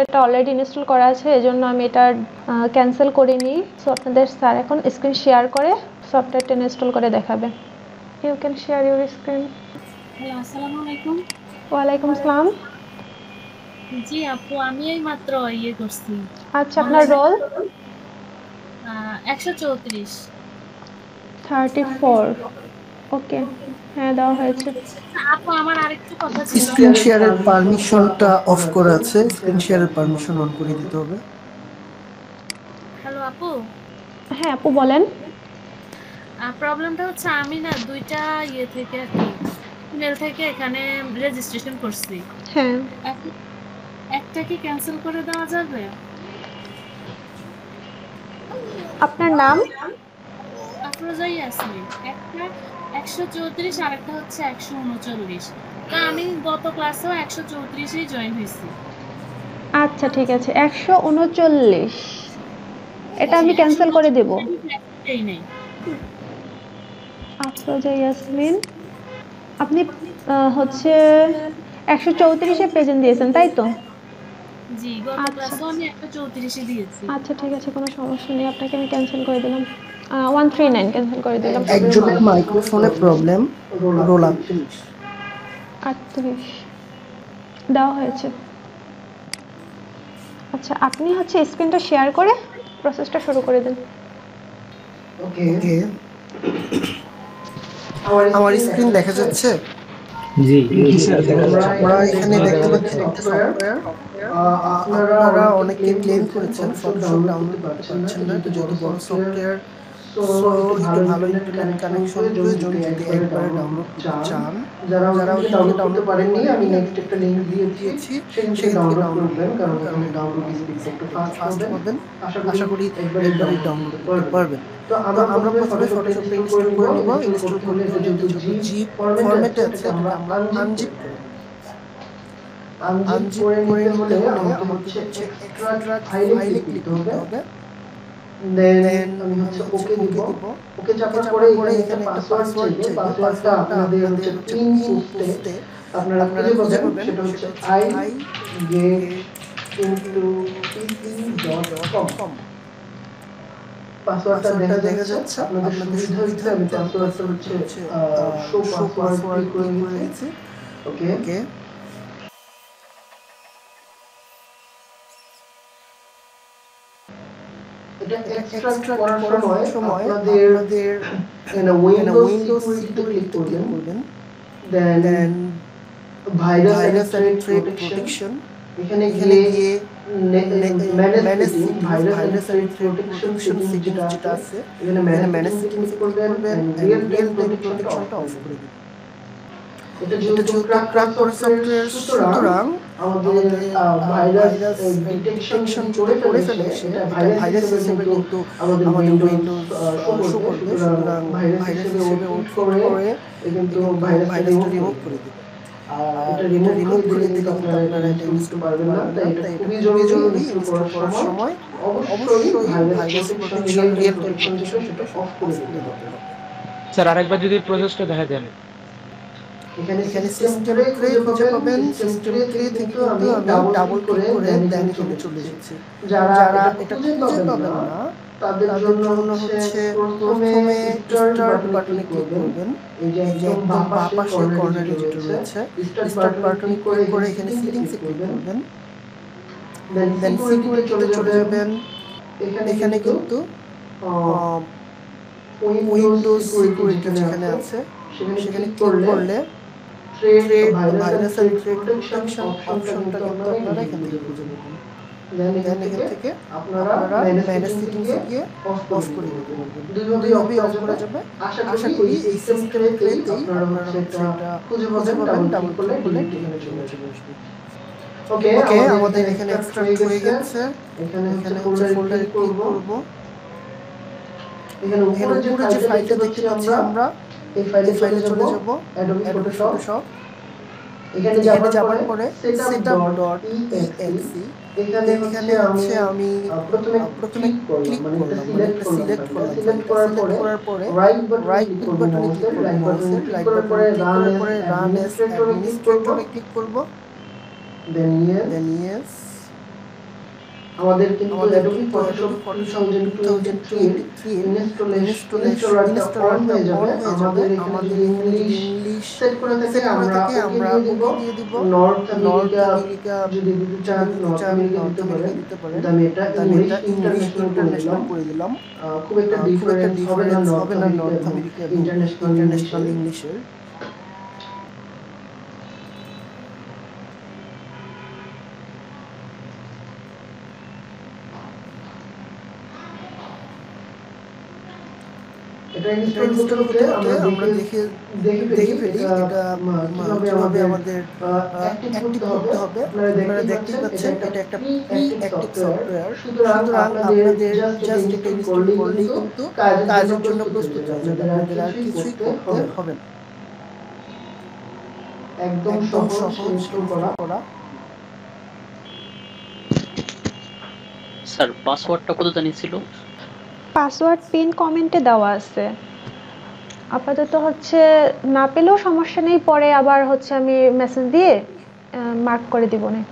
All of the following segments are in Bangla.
সফটওয়্যারটা অলরেডি ইনস্টল করা আছে, এজন্য আমি এটা ক্যান্সেল করিনি। সো আপনাদের স্যার এখন স্ক্রিন শেয়ার করে সফটওয়্যারটা ইনস্টল করে দেখাবে। You can share your screen. Hello, আসসালামু আলাইকুম। ওয়ালাইকুম আসসালাম। জি আপু, আমি এই মাত্র করছি। আচ্ছা, আপনার রোল? 134। 34। ওকে, হ্যাঁ দেওয়া হয়েছে। আপু, আমার আরেকটু কথা ছিল। স্ক্রিন শেয়ারের পারমিশনটা অফ করা আছে, স্ক্রিন শেয়ারের পারমিশন অন করে দিতে হবে। হ্যালো আপু, হ্যাঁ আপু বলেন। প্রবলেমটা হচ্ছে আমি না দুইটা থেকে আর কি ইমেল থেকে এখানে রেজিস্ট্রেশন করছি। হ্যাঁ, একটা কি ক্যান্সেল করে দেওয়া যাবে? আপনার নাম? আফরোজা ইয়াসমিন। একটা 134 আর একটা হচ্ছে 139। তা আমি গত ক্লাসেও 134এই জয়েন হয়েছি। আচ্ছা ঠিক আছে, 139। এটা জি, আমি ক্যান্সেল করে দেব। 139 আমি ক্লাসেই নেই। আফরোজা ইয়াসমিন, আপনি হচ্ছে 134-এ প্রেজেন্ট দিয়েছেন তাই তো? জি, গত আচ্ছা ক্লাসেও আমি 134 দিয়েছি। আচ্ছা ঠিক আছে, কোনো সমস্যা নেই, আপনাকে আমি ক্যান্সেল করে দিলাম। 139 ক্যান্সেল করে দিলাম। একজনের মাইক্রোফোনে প্রবলেম, রোল 38। 38 দেওয়া হয়েছে। আচ্ছা, আপনি হচ্ছে স্ক্রিনটা শেয়ার করে প্রসেসটা শুরু করে দিন। ওকে, আমার স্ক্রিন দেখা যাচ্ছে? জি স্যার দেখা যাচ্ছে। আমরা এখানে দেখতে পাচ্ছি একটা সফটওয়্যার। আপনারা অনেকে ক্লেম করেছেন ফটোশপ ডাউনলোড করতে পারছেন না, তো যত বড় সফটওয়্যার, সো একটু ভালো ইন্টারনেট কানেকশন প্রয়োজন যদি একবারে ডাউনলোড করতে চান। যারা ওখান থেকে ডাউনলোড করতে পারেননি, আমি নেক্সট একটা লিঙ্ক দিয়ে দিয়েছি, সেখান থেকে ডাউনলোড করবেন, কারণ এখানে ডাউনলোড স্পিডটা একটু ফাস্ট পাবেন। আশা করি একবারেই ডাউনলোড করতে পারবেন। তো আমরা প্রথমে ফটোশপটা ইনস্টল করে নিব। ইনস্টল করলে এটা যেহেতু জিপ ফরম্যাটে আছে, এটাকে আমরা আনজিপ করে নেব। আনজিপ করে নিতে হলে আমাকে হচ্ছে এক্সট্রাক্ট ফাইলে ক্লিক করতে হবে। দেন আমি হচ্ছে ওকে দিব। ওকে চাপার পরে এখানে একটা পাসওয়ার্ড চাইবে। পাসওয়ার্ডটা আপনাদের হচ্ছে পিন পোস্টে আপনারা খুঁজে পাবেন, সেটা হচ্ছে I get into pc.com। পাসওয়ার্ডটা দেখা যাচ্ছে। আপনাদের সুবিধার্থে আমি পাসওয়ার্ডটা হচ্ছে শো পাসওয়ার্ড ক্লিক করে নিয়েছি। ওকে, এটা এক্সট্রাক্ট করার সময় আপনাদের উইন্ডোজ সিকিউরিটিতে ক্লিক করবেন। Then virus and threat protection, এখানে গিয়ে manage virus and threat protection settings যেটা আছে, এখানে ম্যানেজ সেটিংস ক্লিক করবেন, রিয়েল টাইম প্রোটেকশনটা অফ করে দিবেন। এটা যেহেতু ক্র্যাক করা সফটওয়্যার, সুতরাং আমাদের ভাইরাস ডিটেকশন করে ফেলে সেটা ভাইরাস হিসেবে কিন্তু আমাদের উইন্ডোজ শো করবে। সুতরাং ভাইরাস হিসেবে ওট করে কিন্তু ভাইরাসটা রিমুভ করে দিবে। আর এটা রিমুভ করে দিলে কিন্তু আপনারা এটা ইউজ করতে পারবেন না। তাই এটা খুবই জরুরি ইনস্টল করার সময় অবশ্যই virus protection, real time protection সেটা অফ করে দিতে হবে। স্যার আরেকবার যদি প্রসেসটা দেখা দেন। এখানে সিস্টেম ট্রে খুঁজে পাবেন। সিস্টেম ট্রে থেকে কিন্তু আমি ডাবল ক্লিক করে দেন এখানে চলে এসেছি। যারা এটা খুঁজে পাবেন না, তাদের জন্য হচ্ছে প্রথমে স্টার্ট বাটনে ক্লিক করবেন। এই যে একদম বাঁ পাশে কর্নারে যেটা রয়েছে, স্টার্ট বাটনে ক্লিক করে এখানে সেটিংসে ক্লিক করবেন। দেন সিকিউরিটিতে চলে যাবেন। এখানে কিন্তু উইন্ডোজ সিকিউরিটি যেখানে আছে সেখানে ক্লিক করলে threat virus and threat protection অপশনটা কিন্তু আপনারা এখান থেকে খুঁজে পাবেন। দেন এখান থেকে আপনারা ম্যানেজ সেটিংসে গিয়ে অফ করে দিতে পারবেন। দুইভাবেই অফ করা যাবে। আশা করি এই সিস্টেম ট্রেতেই আপনারা হচ্ছে এটা খুঁজে পাবেন। ডাবল ক্লিক করলে এখানে চলে আসবে। ওকে, আমাদের এখানে এক্সট্রাক্ট হয়ে গেছে। এখানে হচ্ছে ফোল্ডারে ক্লিক করব। এখানে উপরে যে ফাইলটা দেখতে পাচ্ছি আমরা, এই ফাইলে চলে যাব, অ্যাডোবি ফটোশপ। এখানে যাবার পরে setup.exe, এখানে হচ্ছে আমি প্রথমে ক্লিক করলাম, মানে এটা সিলেক্ট করলাম। সিলেক্ট করার পরে রাইট বাটনে ক্লিক করব, মাউসের রাইট বাটনে ক্লিক করে রান অ্যাজ অ্যাডমিনিস্ট্রেটরে ক্লিক করব। দেন ইয়েস, আমাদের কিন্তু Adobe Photoshop 2023 এর ইনস্টলারটা অন হয়ে যাবে। আমাদের এখানে যদি ইংলিশ সেট করা থাকে আমরা ওকে দিয়ে দিব। নর্থ আমেরিকা যদি দিতে চান নর্থ আমেরিকা দিতে পারেন, কিন্তু আমি এটা ইংলিশ ইন্টারন্যাশনাল করে দিলাম। খুব একটা ডিফারেন্স হবে না নর্থ আমেরিকা এবং ইন্টারন্যাশনাল ইংলিশের। এটা ইনস্টল হতে আমরা দেখে ফেলি এটা কিভাবে আমাদের অ্যাক্টিভ করতে হবে। আপনারা দেখতে পাচ্ছেন এটা একটা প্রি অ্যাক্টিভ সফটওয়্যার, সুতরাং আপনাদের জাস্ট এটা ইনস্টল করলেই কিন্তু কাজের জন্য প্রস্তুত হয়ে যাবে। আপনাদের আর কিছুই করতে হবে না। একদম সহজ ইনস্টল করা। স্যার পাসওয়ার্ডটা কত জানিয়েছিল? পাসওয়ার্ড পিন কমেন্টে দেওয়া আছে। আপাতত হচ্ছে না পেলেও সমস্যা নেই, পরে আবার হচ্ছে আমি মেসেজ দিয়ে মার্ক করে দিব না।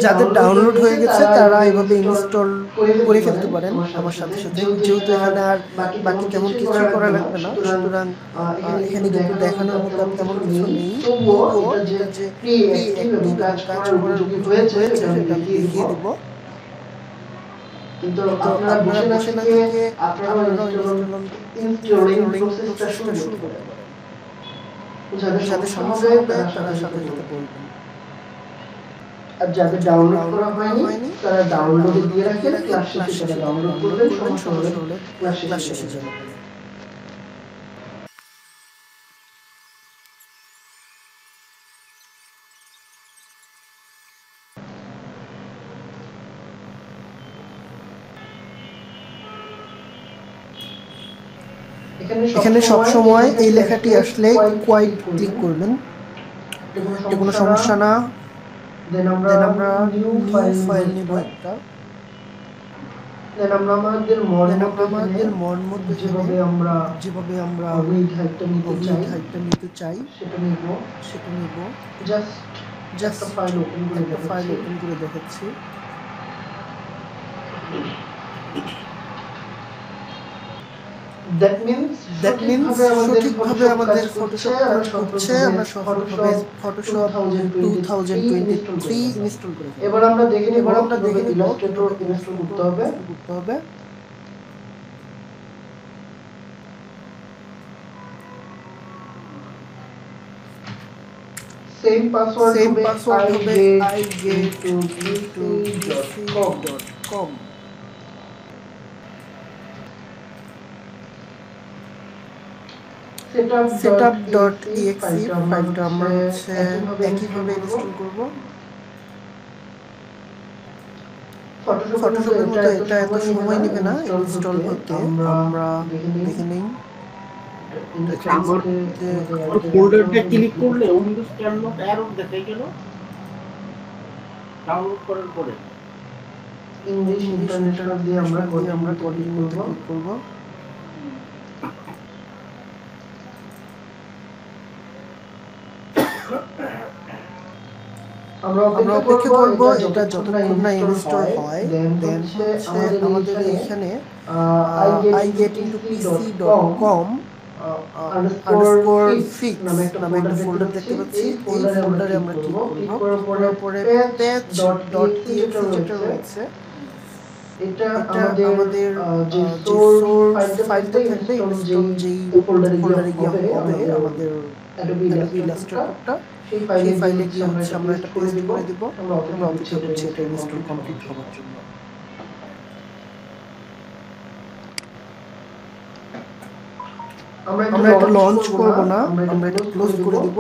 যাদের ডাউনলোড হয়ে গেছে তারা এইভাবে ইনস্টল করে ফেলতে পারেন আমার সাথে সাথে, যেহেতু এখানে আর বাকি তেমন কিছু করা লাগবে না। সুতরাং এখানে কিন্তু দেখানোর মতো তেমন কিছু নেই, তবুও এটা যে প্রি অ্যাক্টিভ এবং কাজ করার উপযোগী হয়েছে সেটা আমি দেখিয়ে দিব। কিন্তু আপনারা বসে না থেকে আপনারা ইনস্টলিং প্রসেসটা শুরু করতে পারেন। যাদের সমস্যা হবে তারা সাথে সাথে বলবেন। আর যাদের ডাউনলোড করা হয়নি তারা ডাউনলোডে দিয়ে রাখেন, ক্লাস শেষে তারা ডাউনলোড করবেন, সমস্যা হলে ক্লাস শেষে যাবে। এখানে সব সময় এই লেখাটি আসলে কোয়াইট ক্লিক করবেন, কোনো সমস্যা না। দেন আমরা নিউ ফাইল নিব একটা। দেন আমরা আমাদের মন মধ্যে যেভাবে আমরা উইড হাইটটা নিতে চাই সেটা নিব। জাস্ট ফাইল ওপেন করে দেখাচ্ছি। That means সঠিকভাবে আমাদের ফটোশপ হচ্ছে। আমরা ফটোশপ 2023 ইনস্টল করে ফেলব। এবার আমরা দেখে নিব ইলাস্ট্রেটর ইনস্টল করতে হবে। সেম পাসওয়ার্ড হবে iget2bc.com। setup.exe ফাইলটা আমরা হচ্ছে একইভাবে ইনস্টল করব। ফটোশপের মতো এটা এত সময় নেবে না ইনস্টল হতে। আমরা দেখে নেই। ফোল্ডারটা ক্লিক করলে উইন্ডোজ ক্যানভাস এরর দেখাই গেল ডাউনলোড করার পরে। ইংলিশ ইন্টারন্যাশনাল দিয়ে আমরা কন্টিনিউ করব। আমরা অপেক্ষা করব এটা যতক্ষণ না ইনস্টল হয়। দেন হচ্ছে আমাদের এখানে iget2bc.com _fix নামে একটা ফোল্ডার দেখতে পাচ্ছি। এই ফোল্ডারে আমরা ক্লিক করব। পরে patch.exe যেটা রয়েছে এটা আমাদের যে সোর্স ফাইলটা থাকবে ইনস্টল যেই ফোল্ডারে গিয়ে হবে আমাদের Adobe Illustrator, সেই ফাইলে গিয়ে হচ্ছে আমরা এটা পেস্ট করে দিব। আমরা অপেক্ষা করছি এটা ইনস্টল কমপ্লিট হওয়ার জন্য। আমরা এটা লঞ্চ করব না, আমরা এটা ক্লোজ করে দিব।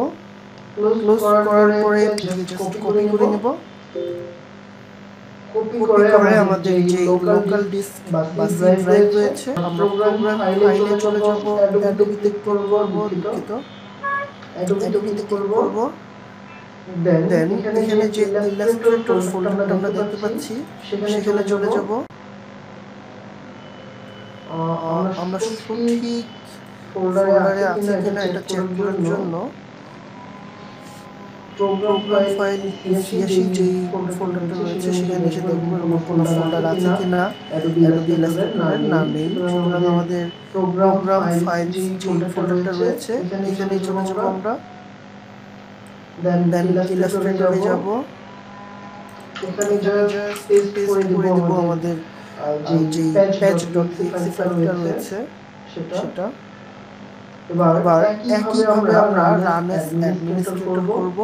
ক্লোজ করার পরে জাস্ট কপি করে নেব। কপি করে আমাদের যে লোকাল ডিস্ক বা সি ড্রাইভ রয়েছে আমরা প্রোগ্রাম ফাইলে চলে যাব। Adobe তে করব, দুঃখিত, Adobe তে করব। দেন এখানে যে ইলাস্ট্রেটর ফোল্ডারটা আমরা দেখতে পাচ্ছি সেখানে চলে যাব। আমরা সঠিক ফোল্ডারে আছে কিনা এটা চেক করার জন্য প্রোগ্রাম ফাইল ইসিএসি যে ফোল্ডারটা রয়েছে সেখানে এসে দেখবো এরকম কোনো ফোল্ডার আছে কিনা অ্যাডোবি ইলাস্ট্রেটরের না নেই। সুতরাং আমাদের প্রোগ্রাম ফাইল যে ফোল্ডারটা রয়েছে এখানেই চলে যাবো আমরা। দেন ইলাস্ট্রেটরে যাব, এখানে জাস্ট পেস্ট করে দেব আমাদের যে patch.exe ফাইলটা রয়েছে সেটা। এবার একইভাবে আমরা রান অ্যাজ অ্যাডমিনিস্ট্রেটর করব।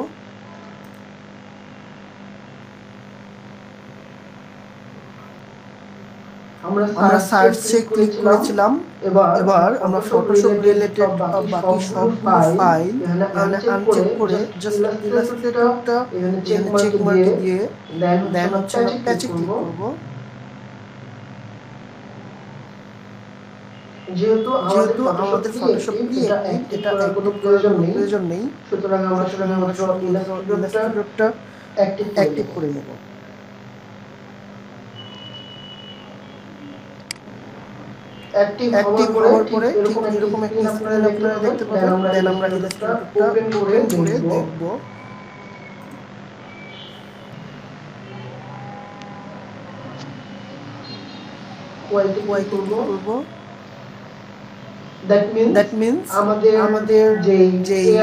আমরা সার্চে ক্লিক করেছিলাম। এবার আমরা ফটোশপ রিলেটেড বাকি সবগুলো ফাইল এখানে আনচেক করে জাস্ট ইলাস্ট্রেটরটা এখানে চেক মার্ক দিয়ে দেন হচ্ছে আমরা প্যাচে ক্লিক করব। যেহেতু আমাদের ফটোশপ এটা কোনো প্রয়োজন নেই, সুতরাং আমরা ইলাস্ট্রেটরটা অ্যাক্টিভ করে নেব। অ্যাক্টিভ হওয়ার পরে ঠিক এরকম একটা স্ক্রিন আপনারা দেখতে পাবেন। দেন আমরা ইলাস্ট্রেটরটা ওপেন করে দেখব। কোয়ালিটি করব। That means আমাদের যে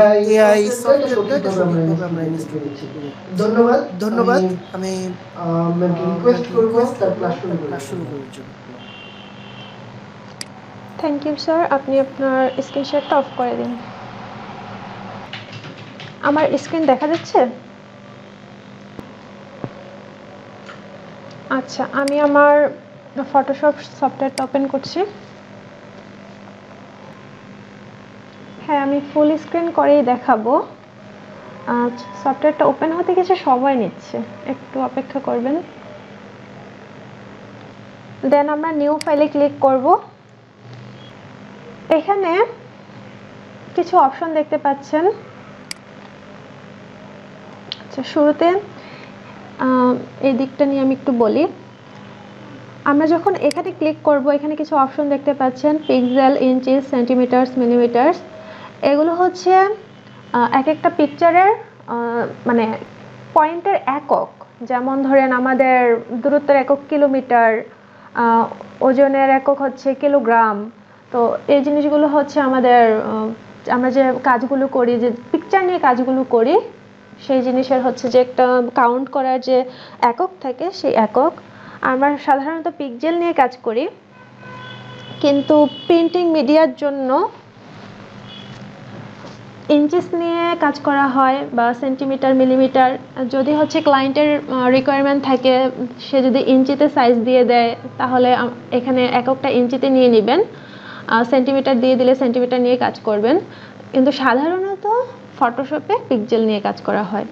AI সফটওয়্যারটা সঠিকভাবে আমরা ইনস্টল করেছি। ধন্যবাদ। আমি রিকোয়েস্ট করব তার ক্লাস শুরু করার জন্য। থ্যাংক ইউ স্যার, আপনি আপনার স্ক্রিন শেয়ারটা অফ করে দিন। আমার স্ক্রিন দেখা যাচ্ছে? আচ্ছা, আমি আমার ফটোশপ সফটওয়্যারটা ওপেন করছি। হ্যাঁ, আমি ফুল স্ক্রিন করেই দেখাবো। সফটওয়্যারটা ওপেন হতে কিছু সময় নিচ্ছে, একটু অপেক্ষা করবেন। দেন আমরা নিউ ফাইলে ক্লিক করব। এখানে কিছু অপশন দেখতে পাচ্ছেন। আচ্ছা, শুরুতে এই দিকটা নিয়ে আমি একটু বলি। আমরা যখন এখানে ক্লিক করব, এখানে কিছু অপশন দেখতে পাচ্ছেন, পিক্সেল, ইঞ্চিস, সেন্টিমিটারস, মিলিমিটারস। এগুলো হচ্ছে এক একটা পিকচারের মানে পয়েন্টের একক। যেমন ধরেন আমাদের দূরত্বের একক কিলোমিটার, ওজনের একক হচ্ছে কিলোগ্রাম। তো এই জিনিসগুলো হচ্ছে আমাদের আমরা যে কাজগুলো করি, যে পিকচার নিয়ে কাজগুলো করি, সেই জিনিসের হচ্ছে যে একটা কাউন্ট করার যে একক থাকে, সেই একক। আমরা সাধারণত পিক্সেল নিয়ে কাজ করি, কিন্তু প্রিন্টিং মিডিয়ার জন্য ইঞ্চিস নিয়ে কাজ করা হয় বা সেন্টিমিটার, মিলিমিটার। যদি হচ্ছে ক্লায়েন্টের রিকোয়ারমেন্ট থাকে, সে যদি ইঞ্চিতে সাইজ দিয়ে দেয়, তাহলে এখানে এককটা ইঞ্চিতে নিয়ে নেবেন। সেন্টিমিটার দিয়ে দিলে সেন্টিমিটার নিয়ে কাজ করবেন। কিন্তু সাধারণত ফটোশপে পিক্সেল নিয়ে কাজ করা হয়।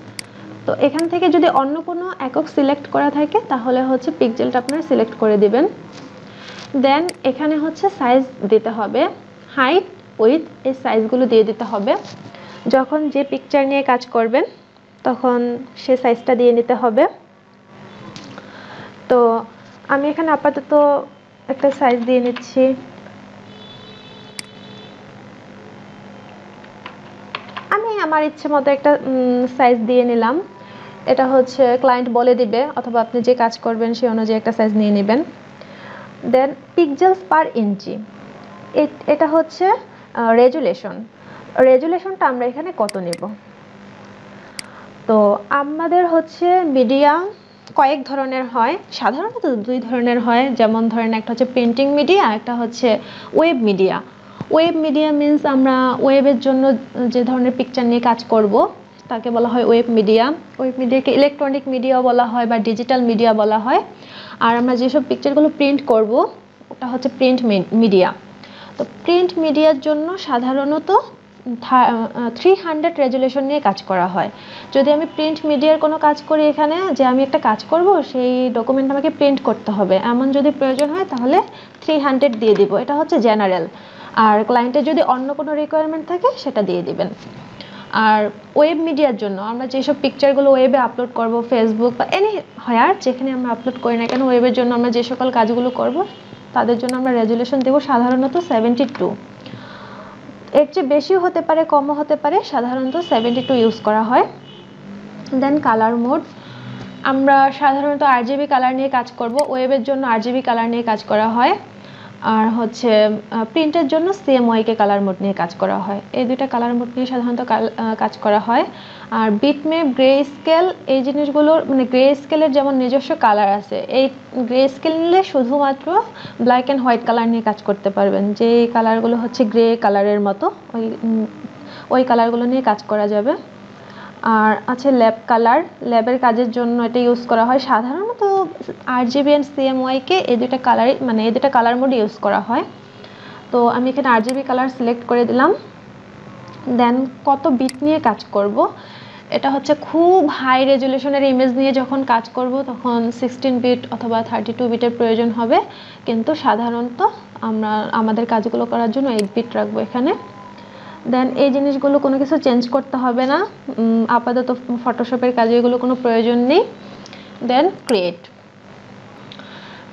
তো এখান থেকে যদি অন্য কোনো একক সিলেক্ট করা থাকে, তাহলে হচ্ছে পিক্সেলটা আপনারা সিলেক্ট করে দিবেন। দেন এখানে হচ্ছে সাইজ দিতে হবে, হাইট, উইথ, এই সাইজগুলো দিয়ে দিতে হবে। যখন যে পিকচার নিয়ে কাজ করবেন তখন সে সাইজটা দিয়ে নিতে হবে। তো আমি এখানে আপাতত একটা সাইজ দিয়ে নিচ্ছি। আমি আমার ইচ্ছে মতো একটা সাইজ দিয়ে নিলাম। এটা হচ্ছে ক্লায়েন্ট বলে দিবে, অথবা আপনি যে কাজ করবেন সেই অনুযায়ী একটা সাইজ নিয়ে নেবেন। দেন পিক্সেলস পার ইঞ্চি, এটা হচ্ছে রেজুলেশনটা আমরা এখানে কত নেব। তো আমাদের হচ্ছে মিডিয়া কয়েক ধরনের হয়, সাধারণত দুই ধরনের হয়। যেমন ধরেন একটা হচ্ছে প্রিন্টিং মিডিয়া, একটা হচ্ছে web media. Web media means আমরা ওয়েবের জন্য যে ধরনের পিকচার নিয়ে কাজ করব তাকে বলা হয় ওয়েব মিডিয়া। ওয়েব মিডিয়াকে ইলেকট্রনিক মিডিয়া বলা হয় বা ডিজিটাল মিডিয়া বলা হয়। আর আমরা যেসব পিকচারগুলো প্রিন্ট করব ওটা হচ্ছে প্রিন্ট মিডিয়া। তো প্রিন্ট মিডিয়ার জন্য সাধারণত 300 রেজুলেশন নিয়ে কাজ করা হয়। যদি আমি প্রিন্ট মিডিয়ার কোনো কাজ করি, এখানে যে আমি একটা কাজ করব, সেই ডকুমেন্ট আমাকে প্রিন্ট করতে হবে, এমন যদি প্রয়োজন হয় তাহলে 300 দিয়ে দিব। এটা হচ্ছে জেনারেল। আর ক্লায়েন্টের যদি অন্য কোনো রিকোয়ারমেন্ট থাকে সেটা দিয়ে দিবেন। আর ওয়েব মিডিয়ার জন্য আমরা যেসব পিকচারগুলো ওয়েবে আপলোড করব, ফেসবুক বা এনি হয় যেখানে আমরা আপলোড করি না কেন, ওয়েবের জন্য আমরা যে সকল কাজগুলো করব তাদের জন্য আমরা রেজুলেশন দেব সাধারণত 72। এর চেয়ে বেশিও হতে পারে, কমও হতে পারে, সাধারণত 72 ইউজ করা হয়। দেন কালার মোড, আমরা সাধারণত RGB কালার নিয়ে কাজ করব, ওয়েবের জন্য RGB কালার নিয়ে কাজ করা হয়, আর হচ্ছে প্রিন্টের জন্য CMYK কালার মোড নিয়ে কাজ করা হয়। এই দুইটা কালার মোড নিয়ে সাধারণত কাজ করা হয়। আর বিটম্যাপ, গ্রে স্কেল, এই জিনিসগুলোর মানে গ্রে স্কেলের যেমন নিজস্ব কালার আছে, এই গ্রে স্কেল নিলে শুধুমাত্র ব্ল্যাক অ্যান্ড হোয়াইট কালার নিয়ে কাজ করতে পারবেন, যে কালারগুলো হচ্ছে গ্রে কালারের মতো ওই কালারগুলো নিয়ে কাজ করা যাবে। আর আছে ল্যাব কালার, ল্যাবের কাজের জন্য এটা ইউজ করা হয় সাধারণত RGB অ্যান্ড CMYK, এই দুটো কালার মানে এই দুটো কালার মোড ইউজ করা হয়। তো আমি এখানে RGB কালার সিলেক্ট করে দিলাম। দেন কত বিট নিয়ে কাজ করব, এটা হচ্ছে খুব হাই রেজুলেশনের ইমেজ নিয়ে যখন কাজ করব তখন 16 বিট অথবা 32 বিটের প্রয়োজন হবে, কিন্তু সাধারণত আমরা আমাদের কাজগুলো করার জন্য 8 বিট রাখবো এখানে। দেন এই জিনিসগুলো কোনো কিছু চেঞ্জ করতে হবে না, আপাতত ফটোশপের কাজে এগুলো কোনো প্রয়োজন নেই। দেন ক্রিয়েট,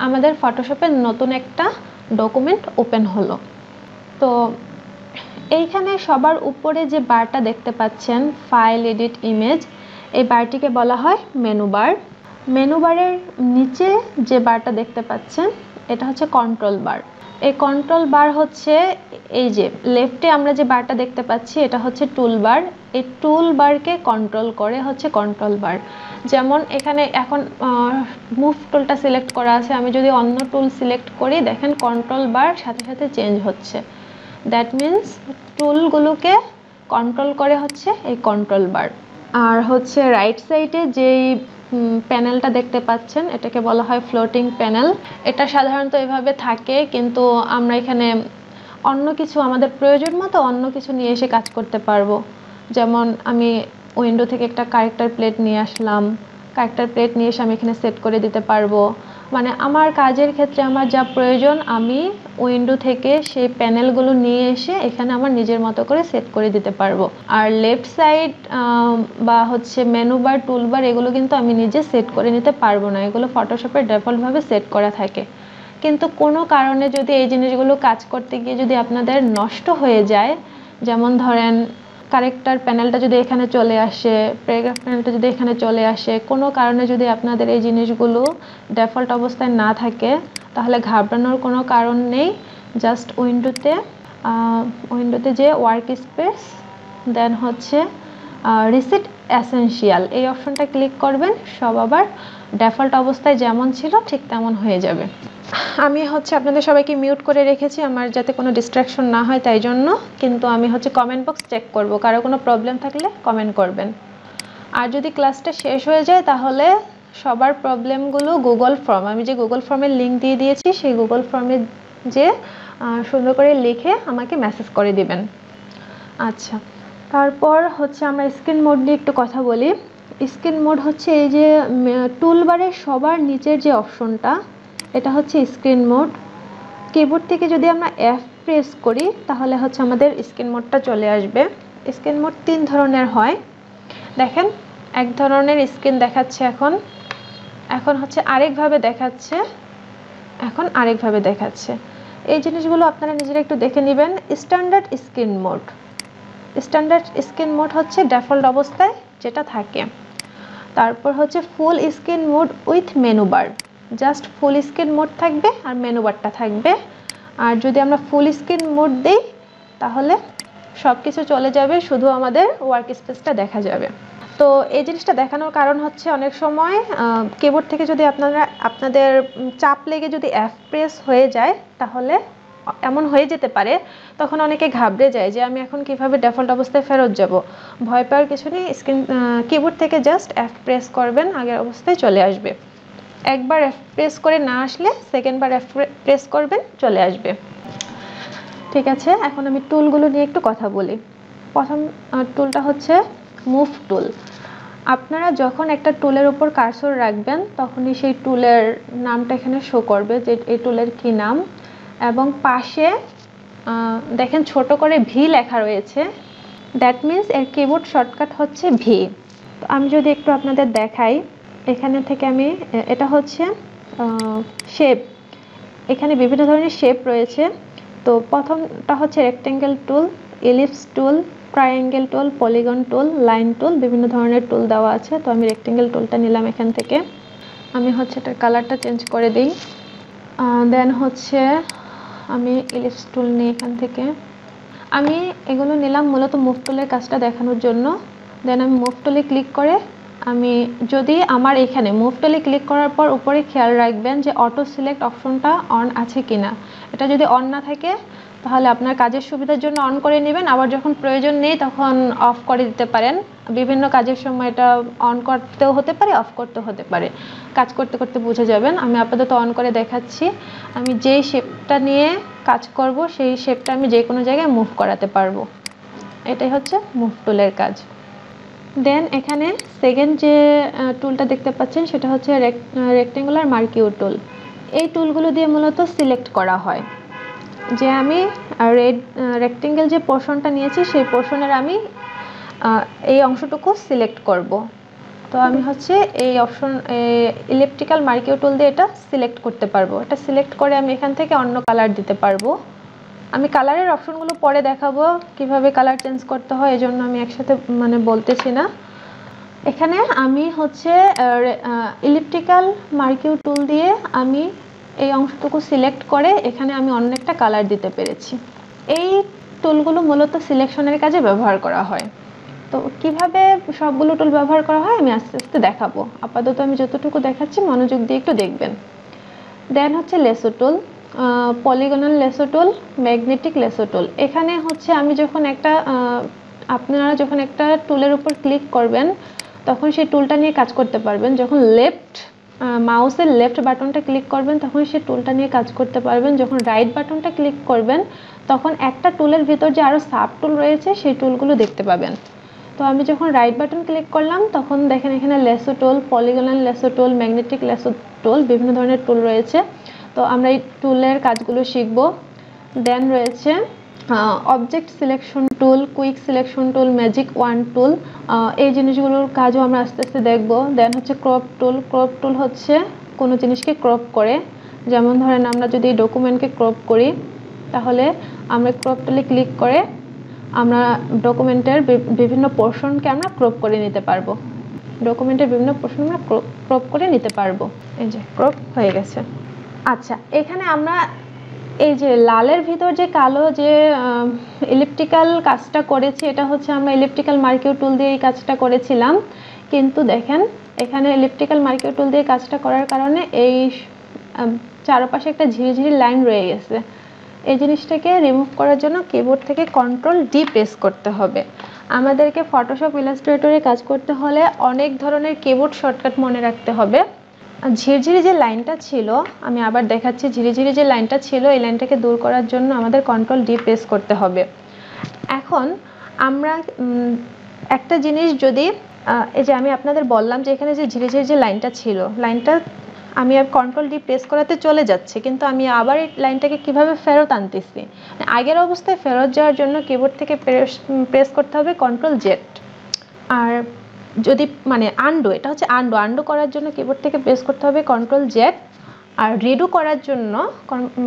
আমাদের ফটোশপের নতুন একটা ডকুমেন্ট ওপেন হলো। তো এইখানে সবার উপরে যে বারটা দেখতে পাচ্ছেন ফাইল, এডিট, ইমেজ, এই বারটিকে বলা হয় মেনু বার। মেনু বারের নিচে যে বারটা দেখতে পাচ্ছেন এটা হচ্ছে কন্ট্রোল বার। এই কন্ট্রোল বার হচ্ছে এই যে লেফটে আমরা যে বারটা দেখতে পাচ্ছি এটা হচ্ছে টুল বার, এই টুল বারকে কন্ট্রোল করে হচ্ছে কন্ট্রোল বার। যেমন এখানে এখন মুভ টুলটা সিলেক্ট করা আছে, আমি যদি অন্য টুল সিলেক্ট করি দেখেন কন্ট্রোল বার সাথে সাথে চেঞ্জ হচ্ছে, দ্যাট মিন্স টুলগুলোকে কন্ট্রোল করে হচ্ছে এই কন্ট্রোল বার। আর হচ্ছে রাইট সাইডে যেই প্যানেলটা দেখতে পাচ্ছেন এটাকে বলা হয় ফ্লোটিং প্যানেল। এটা সাধারণত এভাবে থাকে, কিন্তু আমরা এখানে অন্য কিছু আমাদের প্রয়োজন মতো অন্য কিছু নিয়ে এসে কাজ করতে পারবো। যেমন আমি উইন্ডো থেকে একটা ক্যারেক্টার প্লেট নিয়ে আসলাম, ক্যারেক্টার প্লেট নিয়ে এসে আমি এখানে সেট করে দিতে পারবো। মানে আমার কাজের ক্ষেত্রে আমার যা প্রয়োজন আমি উইন্ডো থেকে সেই প্যানেলগুলো নিয়ে এসে এখানে আমার নিজের মতো করে সেট করে দিতে পারবো। আর লেফট সাইড বা হচ্ছে মেনু বার, টুল বার এগুলো কিন্তু আমি নিজে সেট করে নিতে পারবো না, এগুলো ফটোশপের ডিফল্টভাবে সেট করা থাকে। কিন্তু কোনো কারণে যদি এই জিনিসগুলো কাজ করতে গিয়ে যদি আপনাদের নষ্ট হয়ে যায়, যেমন ধরেন ক্যারেক্টার প্যানেলটা যদি এখানে চলে আসে, প্যারাগ্রাফ প্যানেলটা যদি এখানে চলে আসে, কোনো কারণে যদি আপনাদের এই জিনিসগুলো ডিফল্ট অবস্থায় না থাকে তাহলে ঘাবড়ানোর কোনো কারণ নেই। জাস্ট উইন্ডোতে যে ওয়ার্ক স্পেস, দেন হচ্ছে রিসেট এসেনশিয়াল, এই অপশনটা ক্লিক করবেন, সব আবার ডিফল্ট অবস্থায় যেমন ছিল ঠিক তেমন হয়ে যাবে। আমি হচ্ছে আপনাদের সবাইকে মিউট করে রেখেছি আমার যাতে কোনো ডিস্ট্রাকশন না হয় তাই জন্য, কিন্তু আমি হচ্ছে কমেন্ট বক্স চেক করব, কারো কোনো প্রবলেম থাকলে কমেন্ট করবেন। আর যদি ক্লাসটা শেষ হয়ে যায় তাহলে সবার প্রবলেমগুলো গুগল ফর্ম, আমি যে গুগল ফর্মের লিঙ্ক দিয়ে দিয়েছি সেই গুগল ফর্মে যে সুন্দর করে লিখে আমাকে মেসেজ করে দিবেন। আচ্ছা, তারপর হচ্ছে আমরা স্ক্রিন মোড নিয়ে একটু কথা বলি। স্ক্রিন মোড হচ্ছে এই যে টুলবারের সবার নিচের যে অপশনটা, এটা হচ্ছে স্ক্রিন মোড। কিবোর্ড থেকে যদি আমরা F প্রেস করি তাহলে হচ্ছে আমাদের স্ক্রিন মোডটা চলে আসবে। স্ক্রিন মোড 3 ধরনের হয়, দেখেন এক ধরনের স্ক্রিন দেখাচ্ছে, এখন হচ্ছে আরেকভাবে দেখাচ্ছে, এখন আরেকভাবে দেখাচ্ছে। এই জিনিসগুলো আপনারা নিজেরা একটু দেখে নেবেন। Standard screen mode, standard screen mode হচ্ছে ডিফল্ট অবস্থায় যেটা থাকে। তারপর হচ্ছে full screen mode with menu bar, just full screen mode থাকবে আর মেনু বারটা থাকবে। আর যদি আমরা ফুল স্ক্রিন মোড দিই তাহলে সব কিছু চলে যাবে, শুধু আমাদের ওয়ার্ক স্পেসটা দেখা যাবে। তো এই জিনিসটা দেখানোর কারণ হচ্ছে অনেক সময় কিবোর্ড থেকে যদি আপনাদের চাপ লেগে যদি F প্রেস হয়ে যায় তাহলে এমন হয়ে যেতে পারে, তখন অনেকে ঘাবড়ে যায় যে আমি এখন কিভাবে ডিফল্ট অবস্থায় ফেরত যাব। ভয় পাওয়ার কিছু নেই, কিবোর্ড থেকে জাস্ট F প্রেস করবেন, আগের অবস্থায় চলে আসবে। একবার F প্রেস করে না আসলে সেকেন্ডবার F প্রেস করবেন, চলে আসবে। ঠিক আছে, এখন আমি টুলগুলো নিয়ে একটু কথা বলি। প্রথম টুলটা হচ্ছে মুভ টুল। আপনারা যখন একটা টুলের উপর কার্সর রাখবেন তখনই সেই টুলের নামটা এখানে শো করবে যে এই টুলের কি নাম, এবং পাশে দেখেন ছোট করে ভি লেখা রয়েছে, দ্যাট মিন্স এর কিবোর্ড শর্টকাট হচ্ছে ভি। তো আমি যদি একটু আপনাদের দেখাই, এখানে থেকে আমি এটা হচ্ছে শেপ, এখানে বিভিন্ন ধরনের শেপ রয়েছে। তো প্রথমটা হচ্ছে রেক্টেঙ্গেল টুল, এলিপস টুল, ট্রায়াঙ্গেল টুল, পলিগন টুল, লাইন টুল, বিভিন্ন ধরনের টুল দেওয়া আছে। তো আমি রেক্টেঙ্গেল টুলটা নিলাম এখান থেকে। আমি হচ্ছে এটার কালারটা চেঞ্জ করে দিই। দেন হচ্ছে আমি ইলিপস টুল নিই এখান থেকে। আমি এগুলো নিলাম মূলত মুভ টুলের কাজটা দেখানোর জন্য। দেন আমি মুভ টুলে ক্লিক করে আমি যদি আমার এখানে মুভ টুলে ক্লিক করার পর উপরে খেয়াল রাখবেন যে অটো সিলেক্ট অপশনটা অন আছে কিনা। এটা যদি অন না থাকে তাহলে আপনার কাজের সুবিধার জন্য অন করে নেবেন, আবার যখন প্রয়োজন নেই তখন অফ করে দিতে পারেন। বিভিন্ন কাজের সময় এটা অন করতেও হতে পারে, অফ করতেও হতে পারে, কাজ করতে করতে বুঝে যাবেন। আমি আপাতত অন করে দেখাচ্ছি। আমি যেই শেপটা নিয়ে কাজ করব সেই শেপটা আমি যে কোনো জায়গায় মুভ করাতে পারবো। এটাই হচ্ছে মুভ টুলের কাজ। দেন এখানে সেকেন্ড যে টুলটা দেখতে পাচ্ছেন সেটা হচ্ছে রেক্টেঙ্গুলার মার্কিউ টুল। এই টুলগুলো দিয়ে মূলত সিলেক্ট করা হয় যে আমি রেক্টেঙ্গেল যে পোর্শনটা নিয়েছি সেই পোর্শনের আমি এই অংশটুকু সিলেক্ট করব। তো আমি হচ্ছে এই অপশন ইলেকট্রিক্যাল মার্কিউ টুল দিয়ে এটা সিলেক্ট করতে পারবো। এটা সিলেক্ট করে আমি এখান থেকে অন্য কালার দিতে পারবো। আমি কালারের অপশনগুলো পরে দেখাবো কিভাবে কালার চেঞ্জ করতে হয়, এজন্য আমি একসাথে বলতেছি না। এখানে আমি হচ্ছে ইলেকট্রিক্যাল মার্কিউ টুল দিয়ে আমি এই অংশটুকু সিলেক্ট করে এখানে আমি অন্য একটা কালার দিতে পেরেছি। এই টুলগুলো মূলত সিলেকশনের কাজে ব্যবহার করা হয়। তো কিভাবে সবগুলো টুল ব্যবহার করা হয় আমি আস্তে আস্তে দেখাবো। আপাতত আমি যতটুকু দেখাচ্ছি মনোযোগ দিয়ে একটু দেখবেন। দেন হচ্ছে লেসো টুল, পলিগনাল লেসো টুল, ম্যাগনেটিক লেসো টুল। এখানে হচ্ছে আমি যখন আপনারা যখন একটা টুলের উপর ক্লিক করবেন তখন সেই টুলটা নিয়ে কাজ করতে পারবেন। যখন মাউসের লেফট বাটনটা ক্লিক করবেন তখন সেই টুলটা নিয়ে কাজ করতে পারবেন। যখন রাইট বাটনটা ক্লিক করবেন তখন একটা টুলের ভিতর যে আরও সাব টুল রয়েছে সেই টুলগুলো দেখতে পাবেন। তো আমি যখন রাইট বাটন ক্লিক করলাম তখন দেখেন এখানে লেসো টুল, পলিগনাল লেসো টুল, ম্যাগনেটিক লেসো টুল, বিভিন্ন ধরনের টুল রয়েছে। তো আমরা এই টুলের কাজগুলো শিখব। দেন রয়েছে object selection tool, quick selection tool, magic wand tool, এই জিনিসগুলোর কাজও আমরা আস্তে আস্তে দেখব। দেন হচ্ছে ক্রপ টুল। ক্রপ টুল হচ্ছে কোনো জিনিসকে ক্রপ করে, যেমন ধরেন আমরা যদি ডকুমেন্টকে ক্রপ করি তাহলে আমরা ক্রপ টুলে ক্লিক করে আমরা ডকুমেন্টের বিভিন্ন পোর্শনকে আমরা ক্রপ করে নিতে পারবো। ডকুমেন্টের বিভিন্ন পোর্শন আমরা ক্রপ করে নিতে পারবো। এই যে ক্রপ হয়ে গেছে। আচ্ছা, এখানে আমরা এই যে লালের ভিতর যে কালো যে ইলেকট্রিক্যাল কাজটা করেছি এটা হচ্ছে আমরা ইলেকট্রিক্যাল মার্কিউ টুল দিয়ে এই কাজটা করেছিলাম। কিন্তু দেখেন এখানে ইলেকট্রিক্যাল মার্কিউ টুল দিয়ে কাজটা করার কারণে এই চারপাশে একটা ঝিরিঝিরি লাইন রয়ে গেছে। এই জিনিসটাকে রিমুভ করার জন্য কিবোর্ড থেকে কন্ট্রোল ডি প্রেস করতে হবে। আমাদেরকে ফটোশপ ইলাস্ট্রেটরে কাজ করতে হলে অনেক ধরনের কিবোর্ড শর্টকাট মনে রাখতে হবে। ঝিরঝিরি যে লাইনটা ছিল, আমি আবার দেখাচ্ছি, ঝিরিঝিরি যে লাইনটা ছিল এই লাইনটাকে দূর করার জন্য আমাদের কন্ট্রোল ডি প্রেস করতে হবে। এখন আমরা একটা জিনিস যদি এই যে আমি আপনাদের বললাম যে এখানে যে ঝিরিঝিরি যে লাইনটা ছিল, লাইনটা আমি আর কন্ট্রোল ডি প্রেস করাতে চলে যাচ্ছে, কিন্তু আমি আবার এই লাইনটাকে কিভাবে ফেরত আনতেছি। আগের অবস্থায় ফেরত যাওয়ার জন্য কিবোর্ড থেকে প্রেস করতে হবে কন্ট্রোল জেড। আর যদি আন্ডু, এটা হচ্ছে আন্ডু করার জন্য কিবোর্ড থেকে প্রেস করতে হবে কন্ট্রোল জেড। আর রিডু করার জন্য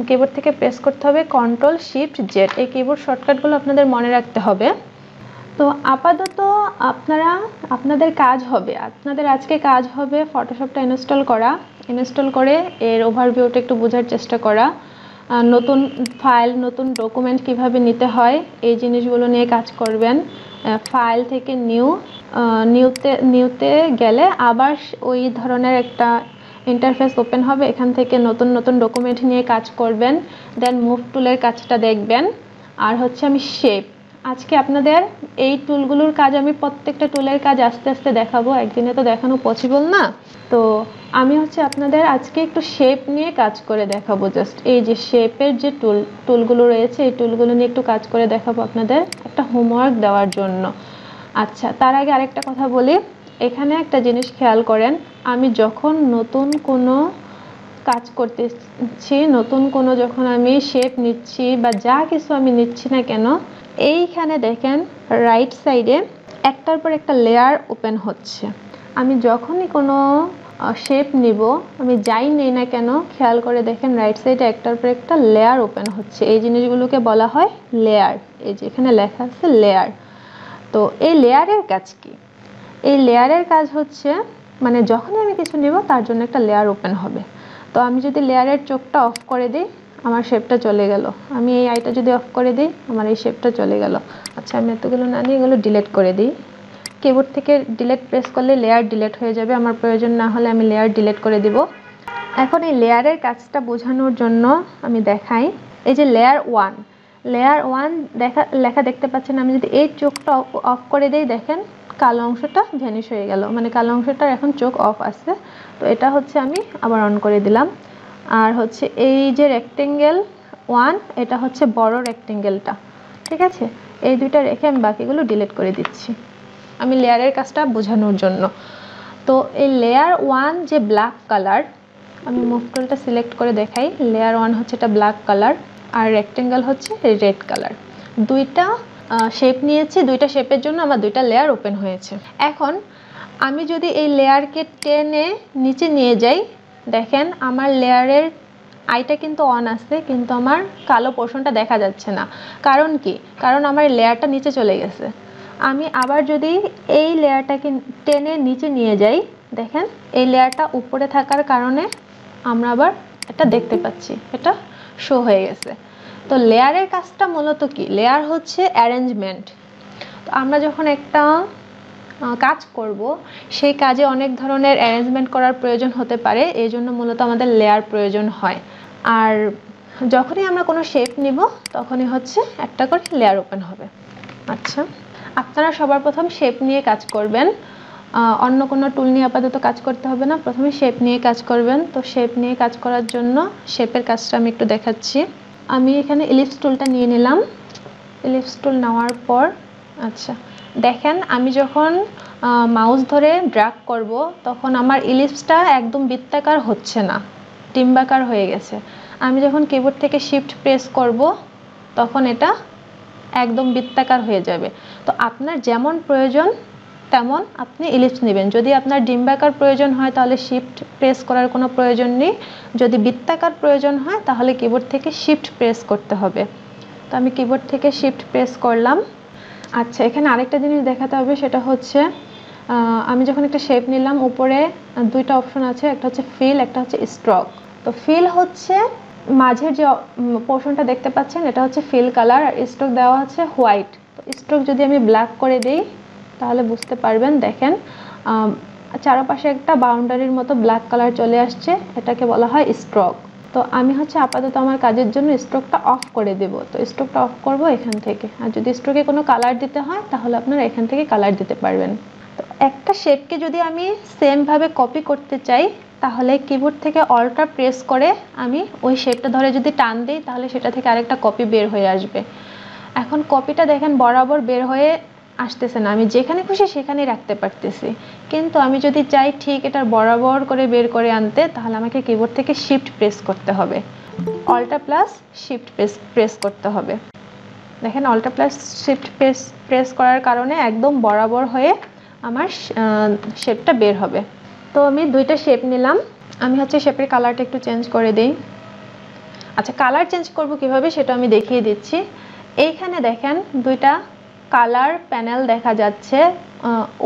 কিবোর্ড থেকে প্রেস করতে হবে কন্ট্রোল শিফট জেড। এই কিবোর্ড শর্টকাটগুলো আপনাদের মনে রাখতে হবে। তো আপাতত আপনাদের কাজ হবে, আপনাদের আজকে কাজ হবে ফটোশপটা ইনস্টল করে এর ওভারভিউটা একটু বোঝার চেষ্টা করা, নতুন ফাইল নতুন ডকুমেন্ট কিভাবে নিতে হয় এই জিনিসগুলো নিয়ে কাজ করবেন। ফাইল থেকে নিউতে গেলে আবার ওই ধরনের একটা ইন্টারফেস ওপেন হবে, এখান থেকে নতুন নতুন ডকুমেন্ট নিয়ে কাজ করবেন। দেন মুভ টুলের কাজটা দেখবেন। আর হচ্ছে আমি শেপ, আজকে আপনাদের এই টুলগুলোর কাজ আমি প্রত্যেকটা টুলের কাজ আস্তে আস্তে দেখাবো, একদিনে তো দেখানো পসিবল না। তো আমি হচ্ছে আপনাদের আজকে একটু শেপ নিয়ে কাজ করে দেখাবো। জাস্ট এই যে শেপের যে টুলগুলো রয়েছে এই টুলগুলো নিয়ে একটু কাজ করে দেখাবো আপনাদের একটা হোমওয়ার্ক দেওয়ার জন্য। আচ্ছা, তার আগে আরেকটা কথা বলি, এখানে একটা জিনিস খেয়াল করেন, আমি যখন নতুন কোনো কাজ করতেছি, নতুন কোনো যখন আমি শেপ নিচ্ছি বা যা কিছু আমি নিচ্ছি না কেন, এইখানে দেখেন রাইট সাইডে একটার পর একটা লেয়ার ওপেন হচ্ছে। আমি যখনই কোনো শেপ নিব, আমি যাই নেই না কেন, খেয়াল করে দেখেন রাইট সাইডে একটার পর একটা লেয়ার ওপেন হচ্ছে। এই জিনিসগুলোকে বলা হয় লেয়ার। এই যে এখানে লেখা আছে লেয়ার। তো এই লেয়ারের কাজ কি? এই লেয়ারের কাজ হচ্ছে মানে যখনই আমি কিছু নিব তার জন্য একটা লেয়ার ওপেন হবে। তো আমি যদি লেয়ারের চোখটা অফ করে দিই আমার শেপটা চলে গেল, আমি এই আইটা যদি অফ করে দিই আমার এই শেপটা চলে গেল। আচ্ছা আমি এতগুলো না নিয়ে এগুলো ডিলিট করে দিই। কিবোর্ড থেকে ডিলিট প্রেস করলে লেয়ার ডিলিট হয়ে যাবে, আমার প্রয়োজন না হলে আমি লেয়ার ডিলিট করে দিব। এখন এই লেয়ারের কাজটা বোঝানোর জন্য আমি দেখাই। এই যে লেয়ার 1, লেয়ার 1 লেখা দেখতে পাচ্ছেন, আমি যদি এই চোখটা অফ করে দেই দেখেন কালো অংশটা ভ্যানিশ হয়ে গেল, মানে কালো অংশটার এখন চোখ অফ আছে। তো এটা হচ্ছে আমি আবার অন করে দিলাম। আর হচ্ছে এই যে রেক্টেঙ্গেল 1 এটা হচ্ছে বড় রেক্টেঙ্গেলটা, ঠিক আছে? এই দুইটা রেখে আমি বাকিগুলো ডিলিট করে দিচ্ছি আমি লেয়ারের কাজটা বোঝানোর জন্য। তো এই লেয়ার 1 যে ব্ল্যাক কালার, আমি মুভ টুলটা সিলেক্ট করে দেখাই। লেয়ার 1 হচ্ছে এটা ব্ল্যাক কালার আর রেক্টেঙ্গেল হচ্ছে রেড কালার। দুইটা শেপ নিয়েছি, দুইটা শেপের জন্য আমার দুইটা লেয়ার ওপেন হয়েছে। এখন আমি যদি এই লেয়ারকে টেনে নিচে নিয়ে যাই দেখেন আমার লেয়ারের আইটা কিন্তু অন আছে কিন্তু আমার কালো পোর্শনটা দেখা যাচ্ছে না। কারণ কি? কারণ আমার লেয়ারটা নিচে চলে গেছে। আমি আবার যদি এই লেয়ারটাকে টেনে নিচে নিয়ে যাই দেখেন এই লেয়ারটা উপরে থাকার কারণে আমরা আবার এটা দেখতে পাচ্ছি, এটা শো হয়ে গেছে। তো লেয়ারের কাজটা মূলত কি? লেয়ার হচ্ছে অ্যারেঞ্জমেন্ট। তো আমরা যখন একটা কাজ করব সেই কাজে অনেক ধরনের অ্যারেঞ্জমেন্ট করার প্রয়োজন হতে পারে, এই জন্য মূলত আমাদের লেয়ার প্রয়োজন হয়। আর যখনই আমরা কোনো শেপ নিব তখনই হচ্ছে একটা করে লেয়ার ওপেন হবে। আচ্ছা আপনারা সবার প্রথম শেপ নিয়ে কাজ করবেন, অন্য কোনো টুল নিয়ে আপাতত কাজ করতে হবে না, প্রথমে শেপ নিয়ে কাজ করবেন। তো শেপ নিয়ে কাজ করার জন্য শেপের কাজটা আমি একটু দেখাচ্ছি। আমি এখানে ইলিপস টুলটা নিয়ে নিলাম। ইলিপস টুল নেওয়ার পর আচ্ছা দেখেন আমি যখন মাউস ধরে ড্র্যাগ করব তখন আমার ইলিপসটা একদম বৃত্তাকার হচ্ছে না, ডিম্বাকার হয়ে গেছে। আমি যখন কিবোর্ড থেকে শিফট প্রেস করব তখন এটা একদম বৃত্তাকার হয়ে যাবে। তো আপনার যেমন প্রয়োজন তেমন আপনি ইলিপস নেবেন। যদি আপনার ডিম্বাকার প্রয়োজন হয় তাহলে শিফট প্রেস করার কোনো প্রয়োজন নেই, যদি বৃত্তাকার প্রয়োজন হয় তাহলে কিবোর্ড থেকে শিফট প্রেস করতে হবে। তো আমি কিবোর্ড থেকে শিফট প্রেস করলাম। আচ্ছা এখানে আরেকটা জিনিস দেখাতে হবে, সেটা হচ্ছে আমি যখন একটা শেপ নিলাম উপরে দুইটা অপশন আছে, একটা হচ্ছে ফিল একটা হচ্ছে স্ট্রোক। তো ফিল হচ্ছে মাঝের যে পোর্শনটা দেখতে পাচ্ছেন এটা হচ্ছে ফিল কালার, আর স্ট্রোক দেওয়া আছে হোয়াইট। তো স্ট্রোক যদি আমি ব্ল্যাক করে দিই তাহলে বুঝতে পারবেন, দেখেন চারপাশে একটা বাউন্ডারির মতো ব্ল্যাক কালার চলে আসছে, এটাকে বলা হয় স্ট্রোক। তো আমি হচ্ছে আপাতত আমার কাজের জন্য স্ট্রোকটা অফ করে দেব। তো স্ট্রোকটা অফ করব এখান থেকে, আর যদি স্ট্রোকে কোনো কালার দিতে হয় তাহলে আপনারা এখান থেকে কালার দিতে পারবেন। তো একটা শেপকে যদি আমি সেমভাবে কপি করতে চাই তাহলে কিবোর্ড থেকে অল্টটা প্রেস করে আমি ওই শেপটা ধরে যদি টান দিই তাহলে সেটা থেকে আরেকটা কপি বের হয়ে আসবে। এখন কপিটা দেখেন বরাবর বের হয়ে আসতেছে না, আমি যেখানে খুশি সেখানেই রাখতে পারতেছি। কিন্তু আমি যদি চাই ঠিক এটার বরাবর করে বের করে আনতে তাহলে আমাকে কিবোর্ড থেকে শিফট প্রেস করতে হবে, অল্টা প্লাস শিফট প্রেস করতে হবে। দেখেন অল্টা প্লাস শিফট প্রেস করার কারণে একদম বরাবর হয়ে আমার শেপটা বের হবে। তো আমি দুইটা শেপ নিলাম, আমি হচ্ছে শেপের কালারটা একটু চেঞ্জ করে দেই। আচ্ছা কালার চেঞ্জ করব কিভাবে সেটা আমি দেখিয়ে দিচ্ছি। এইখানে দেখেন দুইটা কালার প্যানেল দেখা যাচ্ছে।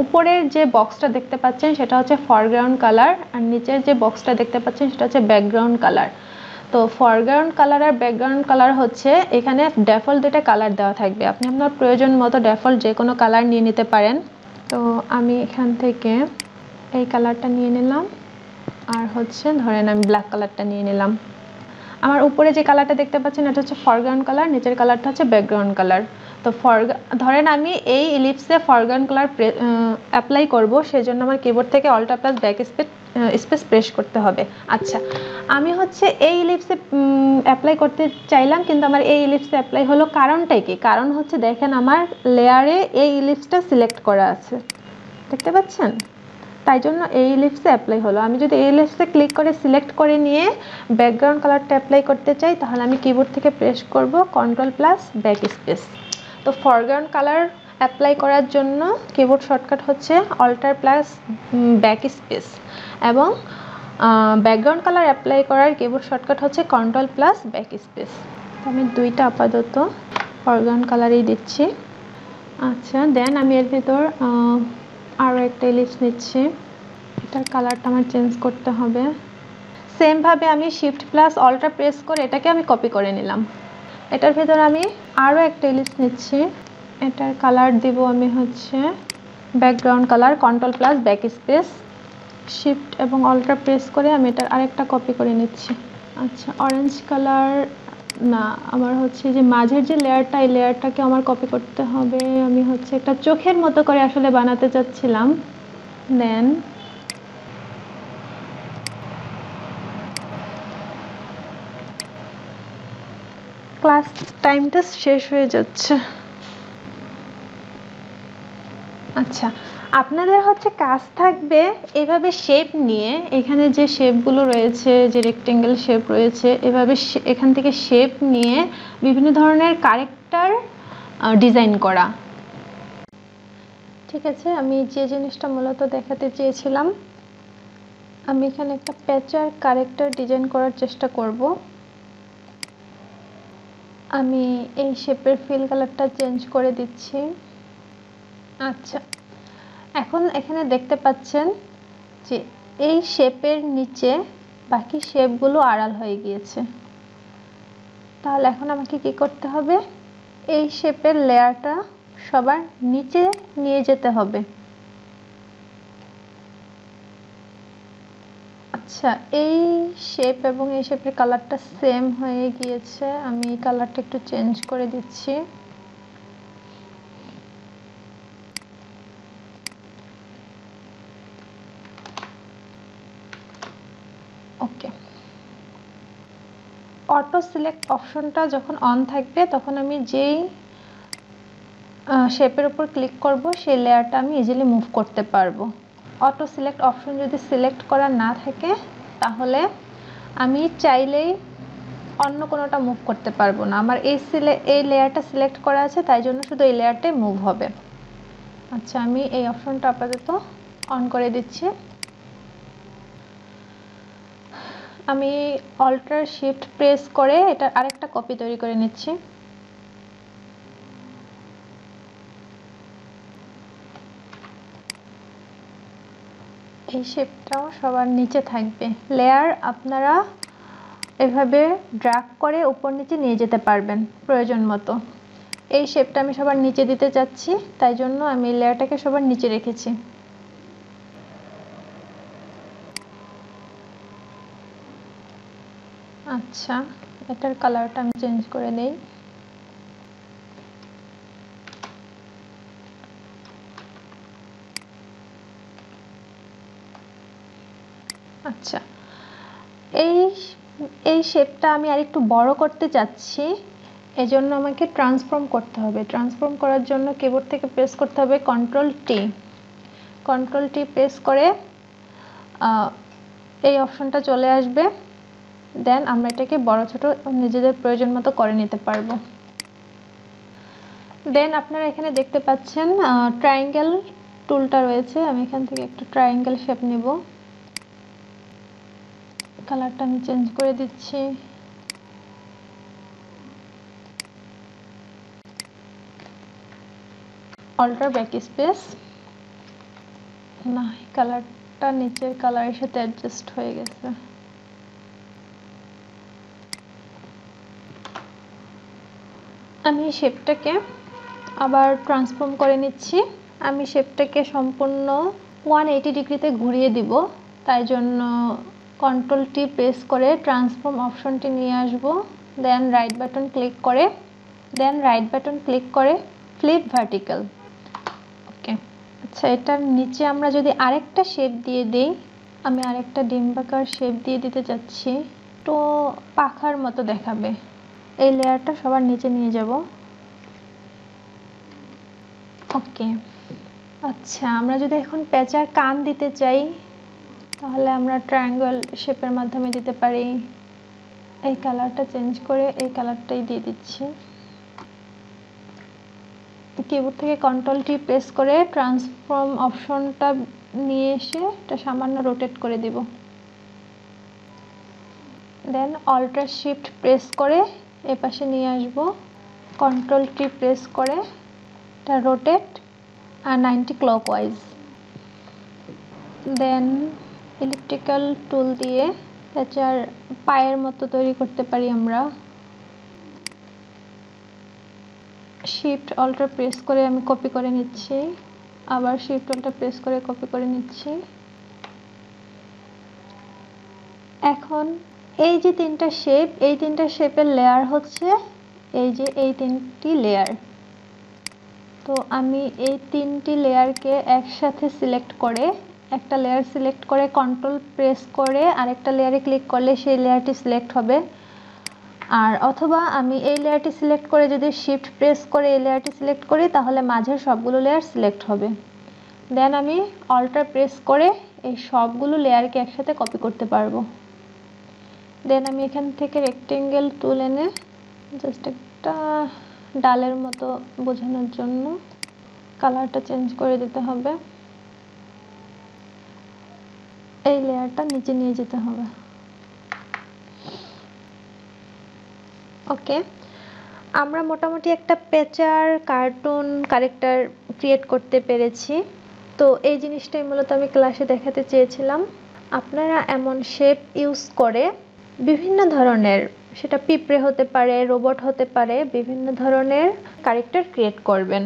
উপরের যে বক্সটা দেখতে পাচ্ছেন সেটা হচ্ছে ফরগ্রাউন্ড কালার, আর নিচের যে বক্সটা দেখতে পাচ্ছেন সেটা হচ্ছে ব্যাকগ্রাউন্ড কালার। তো ফরগ্রাউন্ড কালার আর ব্যাকগ্রাউন্ড কালার হচ্ছে এখানে ডেফল্ট দুইটা কালার দেওয়া থাকবে, আপনি আপনার প্রয়োজন মতো ডেফল্ট যে কোনো কালার নিয়ে নিতে পারেন। তো আমি এখান থেকে এই কালারটা নিয়ে নিলাম, আর হচ্ছে ধরেন আমি ব্ল্যাক কালারটা নিয়ে নিলাম। আমার উপরে যে কালারটা দেখতে পাচ্ছেন এটা হচ্ছে ফরগ্রাউন্ড কালার, নিচের কালারটা হচ্ছে ব্যাকগ্রাউন্ড কালার। তো ধরেন আমি এই ইলিপসে ফরগ্রাউন্ড কালার অ্যাপ্লাই করব, সেজন্য আমার কিবোর্ড থেকে অল্টা প্লাস ব্যাক স্পেস প্রেস করতে হবে। আচ্ছা আমি হচ্ছে এই ইলিপসে অ্যাপ্লাই করতে চাইলাম কিন্তু আমার এই ইলিপসে অ্যাপ্লাই হলো, কারণটাই কি? কারণ হচ্ছে দেখেন আমার লেয়ারে এই ইলিপসটা সিলেক্ট করা আছে, দেখতে পাচ্ছেন, তাই জন্য এই ইলিপসে অ্যাপ্লাই হলো। আমি যদি এই ইলিপসে ক্লিক করে সিলেক্ট করে নিয়ে ব্যাকগ্রাউন্ড কালারটা অ্যাপ্লাই করতে চাই তাহলে আমি কিবোর্ড থেকে প্রেস করব কন্ট্রোল প্লাস ব্যাক স্পেস। তো ফরগ্রাউন্ড কালার অ্যাপ্লাই করার জন্য কিবোর্ড শর্টকাট হচ্ছে অল্টার প্লাস ব্যাক স্পেস, এবং ব্যাকগ্রাউন্ড কালার অ্যাপ্লাই করার কিবোর্ড শর্টকাট হচ্ছে কন্ট্রোল প্লাস ব্যাক স্পেস। আমি দুইটা আপাতত ফরগ্রাউন্ড কালারই দিচ্ছি। আচ্ছা, দেন আমি এর ভিতর আরও একটা ইলিশ নিচ্ছি। এটার কালারটা আমার চেঞ্জ করতে হবে। সেম ভাবে আমি শিফট প্লাস অল্টটা প্রেস করে এটাকে আমি কপি করে নিলাম। এটার ভিতর আমি আরও একটা ইলিশ নিচ্ছি। এটার কালার দিব আমি হচ্ছে background colour, control plus back space, shift এবং অল্টটা প্রেস করে আমি এটার আরেকটা কপি করে নিচ্ছি। আচ্ছা, অরেঞ্জ কালার না, আমার হচ্ছে যে মাঝের যে লেয়ারটা, এই লেয়ারটাকে আমার কপি করতে হবে। আমি হচ্ছে একটা চোখের মতো করে আসলে বানাতে চাচ্ছিলাম। দেন ক্লাস টাইমটা শেষ হয়ে যাচ্ছে। আচ্ছা, আপনাদের হচ্ছে কাজ থাকবে এভাবে শেপ নিয়ে, এখানে যে শেপগুলো রয়েছে, যে রেক্টেঙ্গেল শেপ রয়েছে, এভাবে এখান থেকে শেপ নিয়ে বিভিন্ন ধরনের ক্যারেক্টার ডিজাইন করা। ঠিক আছে, আমি যে জিনিসটা মূলত দেখাতে চেয়েছিলাম, আমি এখানে একটা প্যাচার ক্যারেক্টার ডিজাইন করার চেষ্টা করব। আমি এই শেপের ফিল কালারটা চেঞ্জ করে দিচ্ছি। আচ্ছা, এখন এখানে দেখতে পাচ্ছেন যে এই শেপের নিচে বাকি শেপগুলো আড়াল হয়ে গিয়েছে। তাহলে এখন আমাকে কি করতে হবে? এই শেপের লেয়ারটা সবার নিচে নিয়ে যেতে হবে। আচ্ছা, এই শেপ এবং এই শেপের কালারটা সেম হয়ে গিয়েছে। আমি এই কালারটা একটু চেঞ্জ করে দিচ্ছি। ওকে, অটো সিলেক্ট অপশনটা যখন অন থাকবে তখন আমি যেই শেপের উপর ক্লিক করব সেই লেয়ারটা আমি ইজিলি মুভ করতে পারবো। অটো সিলেক্ট অপশন যদি সিলেক্ট করা না থাকে তাহলে আমি চাইলেই অন্য কোনোটা মুভ করতে পারবো না। আমার এই লেয়ারটা সিলেক্ট করা আছে, তাই জন্য শুধু এই লেয়ারটাই মুভ হবে। আচ্ছা, আমি এই অপশনটা আপাতত অন করে দিচ্ছি। আমি অল্টার শিফট প্রেস করে এটা আরেকটা কপি তৈরি করে নিচ্ছি। এই শেপটাও সবার নিচে থাকবে। লেয়ার আপনারা এভাবে ড্র্যাগ করে উপর নিচে নিয়ে যেতে পারবেন প্রয়োজন মতো। এই শেপটা আমি সবার নিচে দিতে চাচ্ছি, তাই জন্য আমি লেয়ারটাকে সবার নিচে রেখেছি। আচ্ছা, এটার কালারটা আমি চেঞ্জ করে দেই। আচ্ছা, এই শেপটা আমি আরেকটু বড় করতে চাচ্ছি, এজন্য আমাকে ট্রান্সফর্ম করতে হবে। ট্রান্সফর্ম করার জন্য কিবোর্ড থেকে প্রেস করতে হবে control T. Control T press করে এই অপশনটা চলে আসবে। দেন আমরা এটাকে বড় ছোট নিজেদের প্রয়োজন মতো করে নিতে পারবো। দেন আপনারা এখানে দেখতে পাচ্ছেন ট্রায়াঙ্গেল টুলটা রয়েছে। আমি এখান থেকে একটা ট্রায়াঙ্গেল শেপ নিব। কালারটা আমি চেঞ্জ করে দিচ্ছি। অল্টার ব্যাক স্পেস না, কালারটা নিচের কালারের সাথে অ্যাডজাস্ট হয়ে গেছে। আমি শেপটাকে আবার ট্রান্সফর্ম করে নিচ্ছি। আমি শেপটাকে সম্পূর্ণ 180 ডিগ্রিতে ঘুরিয়ে দিব, তাই জন্য কন্ট্রোল টি প্রেস করে ট্রান্সফর্ম অপশনটি নিয়ে আসব। দেন রাইট বাটন ক্লিক করে ফ্লিপ ভার্টিক্যাল। ওকে, আচ্ছা, এটার নিচে আমরা যদি আরেকটা শেপ দিয়ে দিই, আমি আরেকটা ডিম্বাকার শেপ দিয়ে দিতে চাচ্ছি, তো পাখার মতো দেখাবে। এই লেয়ারটা সবার নিচে নিয়ে যাব। ওকে, আচ্ছা, আমরা যদি এখন প্যাঁচার কান দিতে চাই তাহলে আমরা ট্রায়াঙ্গেল শেপের মাধ্যমে দিতে পারি। এই কালারটা চেঞ্জ করে এই কালারটাই দিয়ে দিচ্ছি। কিবোর্ড থেকে কন্ট্রোল টি প্রেস করে ট্রান্সফর্ম অপশনটা নিয়ে এসে এটা সামান্য রোটেট করে দিব। দেন অল্টার শিফট প্রেস করে এপাশে নিয়ে আসব। কন্ট্রোল টি প্রেস করে এটা রোটেট আর 90 ক্লকওয়াইজ। দেন ইলেকট্রিক্যাল টুল দিয়ে পেঁচার পায়ের মতো তৈরি করতে পারি আমরা। শিফট অল্টার প্রেস করে আমি কপি করে নিচ্ছি, আবার শিফট অল্টার প্রেস করে কপি করে নিচ্ছি। এখন এই যে তিনটা শেপ, এই তিনটা শেপের লেয়ার হচ্ছে এই যে এই তিনটি লেয়ার। তো আমি এই তিনটি লেয়ারকে একসাথে সিলেক্ট করে, একটা লেয়ার সিলেক্ট করে কন্ট্রোল প্রেস করে আরেকটা লেয়ারে ক্লিক করলে সেই লেয়ারটি সিলেক্ট হবে। আর অথবা আমি এই লেয়ারটি সিলেক্ট করে যদি শিফট প্রেস করে এই লেয়ারটি সিলেক্ট করি তাহলে মাঝের সবগুলো লেয়ার সিলেক্ট হবে। দেন আমি অল্টার প্রেস করে এই সবগুলো লেয়ারকে একসাথে কপি করতে পারবো। দেন আমি এখান থেকে রেক্টেঙ্গেল টুল এনে জাস্ট একটা ডালের মতো বোঝানোর জন্য কালারটা চেঞ্জ করে দিতে হবে। এই লেয়ারটা নিচে নিয়ে যেতে হবে। ওকে, আমরা মোটামুটি একটা পেঁচার কার্টুন ক্যারেক্টার ক্রিয়েট করতে পেরেছি। তো এই জিনিসটাই মূলত আমি ক্লাসে দেখাতে চেয়েছিলাম। আপনারা এমন শেপ ইউজ করে বিভিন্ন ধরনের, সেটা পিঁপড়ে হতে পারে, রোবট হতে পারে, বিভিন্ন ধরনের ক্যারেক্টার ক্রিয়েট করবেন।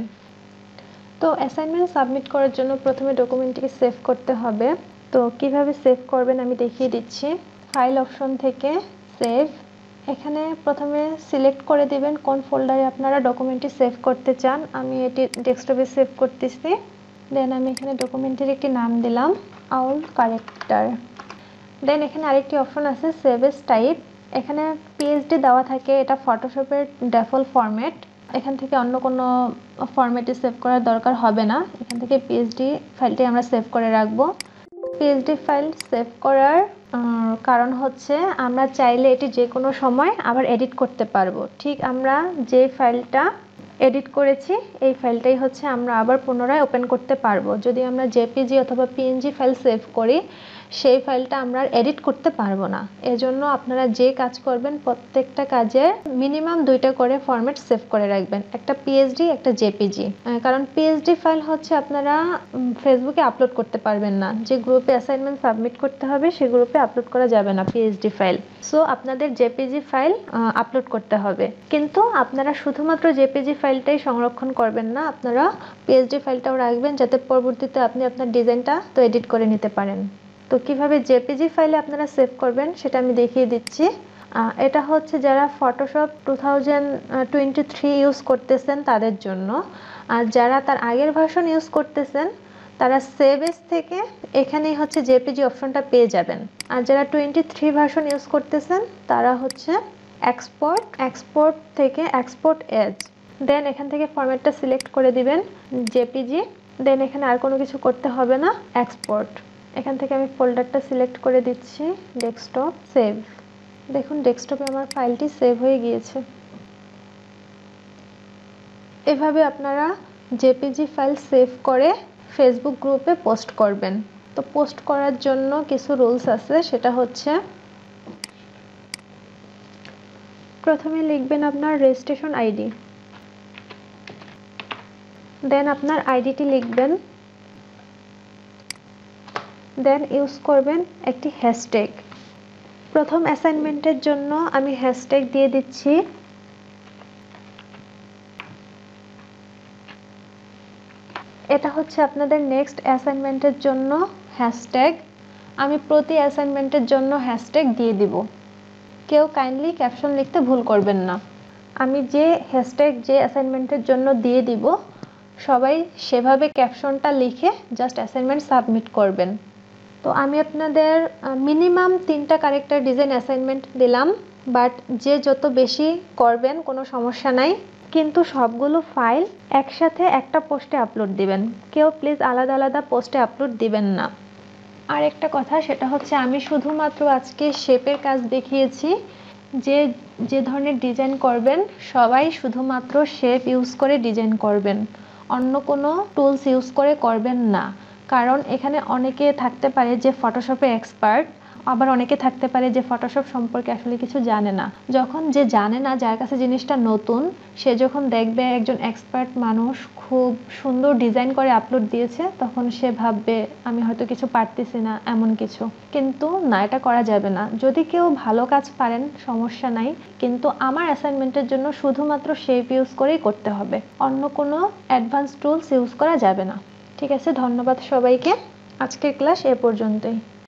তো অ্যাসাইনমেন্ট সাবমিট করার জন্য প্রথমে ডকুমেন্টটিকে সেভ করতে হবে। তো কিভাবে সেভ করবেন আমি দেখিয়ে দিচ্ছি। ফাইল অপশন থেকে সেভ, এখানে প্রথমে সিলেক্ট করে দিবেন কোন ফোল্ডারে আপনারা ডকুমেন্টটি সেভ করতে চান। আমি এটি ডেস্কটপে সেভ করতেছি। দেন আমি এখানে ডকুমেন্টের একটি নাম দিলাম আউল ক্যারেক্টার। দেন এখানে আরেকটি অপশন আছে সেভ এস টাইপ, এখানে পিএসডি দেওয়া থাকে, এটা ফটোশপের ডিফল্ট ফরম্যাট। এখান থেকে অন্য কোনো ফরম্যাটে সেভ করার দরকার হবে না, এখান থেকে পিএসডি ফাইলটি আমরা সেভ করে রাখবো। পিএসডি ফাইল সেভ করার কারণ হচ্ছে আমরা চাইলে এটি যে কোনো সময় আবার এডিট করতে পারবো। ঠিক আমরা যে ফাইলটা এডিট করেছি এই ফাইলটাই হচ্ছে আমরা আবার পুনরায় ওপেন করতে পারবো। যদি আমরা জেপিজি অথবা পিএনজি ফাইল সেভ করি সেই ফাইলটা আমরা এডিট করতে পারবো না। এজন্য আপনারা যে কাজ করবেন প্রত্যেকটা কাজে মিনিমাম 2টা করে ফরম্যাট সেভ করে রাখবেন, একটা পিএসডি একটা জেপিজি। কারণ পিএসডি ফাইল হচ্ছে আপনারা ফেসবুকে আপলোড করতে পারবেন না, যে গ্রুপে অ্যাসাইনমেন্ট সাবমিট করতে হবে সেই গ্রুপে আপলোড করা যাবে না পিএসডি ফাইল। সো আপনাদের জেপিজি ফাইল আপলোড করতে হবে, কিন্তু আপনারা শুধুমাত্র জেপিজি ফাইলটাই সংরক্ষণ করবেন না, আপনারা পিএসডি ফাইলটাও রাখবেন যাতে পরবর্তীতে আপনি আপনার ডিজাইনটা তো এডিট করে নিতে পারেন। তো কিভাবে জেপিজি ফাইলে আপনারা সেভ করবেন সেটা আমি দেখিয়ে দিচ্ছি। এটা হচ্ছে যারা ফটোশপ 2023 ইউজ করতেছেন তাদের জন্য, আর যারা তার আগের ভার্সন ইউজ করতেছেন তারা সেভ এস থেকে এখানেই হচ্ছে জেপিজি অপশনটা পেয়ে যাবেন। আর যারা 23 ভার্সন ইউজ করতেছেন তারা হচ্ছে এক্সপোর্ট থেকে এক্সপোর্ট এজ। দেন এখান থেকে ফরম্যাটটা সিলেক্ট করে দিবেন জেপিজি। দেন এখানে আর কোনো কিছু করতে হবে না, এক্সপোর্ট। এখান থেকে আমি ফোল্ডারটা সিলেক্ট করে দিচ্ছি ডেস্কটপ, সেভ। দেখুন ডেস্কটপে আমার ফাইলটি সেভ হয়ে গিয়েছে। এভাবে আপনারা জেপিজি ফাইল সেভ করে ফেসবুক গ্রুপে পোস্ট করবেন। তো পোস্ট করার জন্য কিছু রুলস আছে, সেটা হচ্ছে প্রথমে লিখবেন আপনার রেজিস্ট্রেশন আইডি, দেন আপনার আইডিটি লিখবেন, দেন ইউজ করবেন একটি হ্যাশট্যাগ। প্রথম অ্যাসাইনমেন্টের জন্য আমি হ্যাশট্যাগ দিয়ে দিচ্ছি এটা হচ্ছে আপনাদের নেক্সট অ্যাসাইনমেন্টের জন্য হ্যাশট্যাগ। আমি প্রতি অ্যাসাইনমেন্টের জন্য হ্যাশট্যাগ দিয়ে দিব, কেউ কাইন্ডলি ক্যাপশন লিখতে ভুল করবেন না। আমি যে হ্যাশট্যাগ যে অ্যাসাইনমেন্টের জন্য দিয়ে দিব সবাই সেভাবে ক্যাপশনটা লিখে জাস্ট অ্যাসাইনমেন্ট সাবমিট করবেন। তো আমি আপনাদের মিনিমাম 3টা ক্যারেক্টার ডিজাইন অ্যাসাইনমেন্ট দিলাম, বাট যে যত বেশি করবেন কোনো সমস্যা নাই, কিন্তু সবগুলো ফাইল একসাথে একটা পোস্টে আপলোড দিবেন, কেউ প্লিজ আলাদা আলাদা পোস্টে আপলোড দিবেন না। আর একটা কথা, সেটা হচ্ছে আমি শুধুমাত্র আজকে শেপের কাজ দেখিয়েছি, যে ধরনের ডিজাইন করবেন সবাই শুধুমাত্র শেপ ইউজ করে ডিজাইন করবেন, অন্য কোনো টুলস ইউজ করে করবেন না। কারণ এখানে অনেকে থাকতে পারে যে ফটোশপে এক্সপার্ট, আবার অনেকে থাকতে পারে যে ফটোশপ সম্পর্কে আসলে কিছু জানে না। যখন যে জানে না, যার কাছে জিনিসটা নতুন, সে যখন দেখবে একজন এক্সপার্ট মানুষ খুব সুন্দর ডিজাইন করে আপলোড দিয়েছে, তখন সে ভাববে আমি হয়তো কিছু পারতেছি না, এমন কিছু। কিন্তু না, এটা করা যাবে না। যদি কেউ ভালো কাজ পারেন সমস্যা নাই, কিন্তু আমার অ্যাসাইনমেন্টের জন্য শুধুমাত্র শেপ ইউজ করেই করতে হবে, অন্য কোনো অ্যাডভান্স টুলস ইউজ করা যাবে না। ঠিক আছে, ধন্যবাদ সবাইকে। আজকের ক্লাস এ পর্যন্তই।